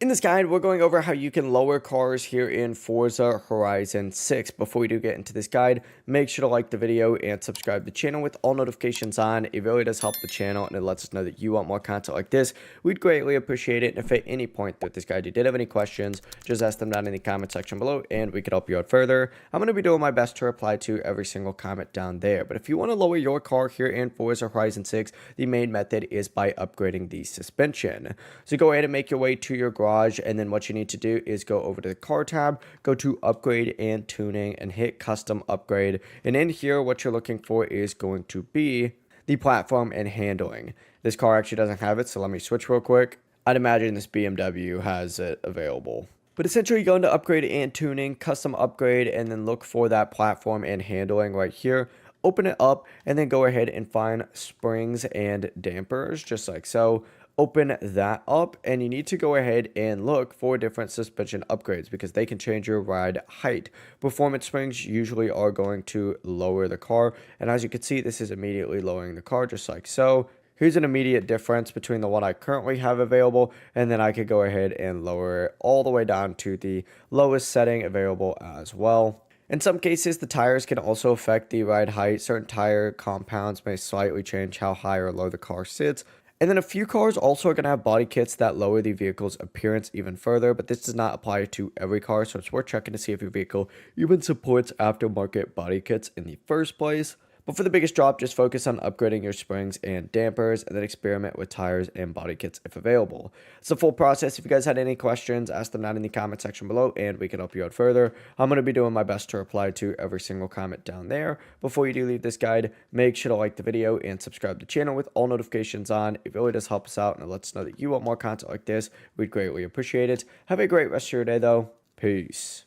In this guide, we're going over how you can lower cars here in Forza Horizon 6. Before we do get into this guide, make sure to like the video and subscribe to the channel with all notifications on. It really does help the channel and it lets us know that you want more content like this. We'd greatly appreciate it. And if at any point throughout this guide you did have any questions, just ask them down in the comment section below and we could help you out further. I'm going to be doing my best to reply to every single comment down there. But if you want to lower your car here in Forza Horizon 6, the main method is by upgrading the suspension. So go ahead and make your way to your garage, and then what you need to do is go over to the car tab, go to upgrade and tuning, and hit custom upgrade. And in here, what you're looking for is going to be the platform and handling. This car actually doesn't have it, so let me switch real quick. I'd imagine this BMW has it available. But essentially, you go into upgrade and tuning, custom upgrade, and then look for that platform and handling right here. Open it up, and then go ahead and find springs and dampers, just like so. Open that up, and you need to go ahead and look for different suspension upgrades because they can change your ride height. Performance springs usually are going to lower the car, and as you can see, this is immediately lowering the car, just like so. Here's an immediate difference between the one I currently have available, and then I could go ahead and lower it all the way down to the lowest setting available as well. In some cases, the tires can also affect the ride height. Certain tire compounds may slightly change how high or low the car sits. And then a few cars also are going to have body kits that lower the vehicle's appearance even further, but this does not apply to every car, so it's worth checking to see if your vehicle even supports aftermarket body kits in the first place. But for the biggest drop, just focus on upgrading your springs and dampers, and then experiment with tires and body kits if available. It's a full process. If you guys had any questions, ask them down in the comment section below, and we can help you out further. I'm going to be doing my best to reply to every single comment down there. Before you do leave this guide, make sure to like the video and subscribe to the channel with all notifications on. It really does help us out, and it lets us know that you want more content like this. We'd greatly appreciate it. Have a great rest of your day, though. Peace.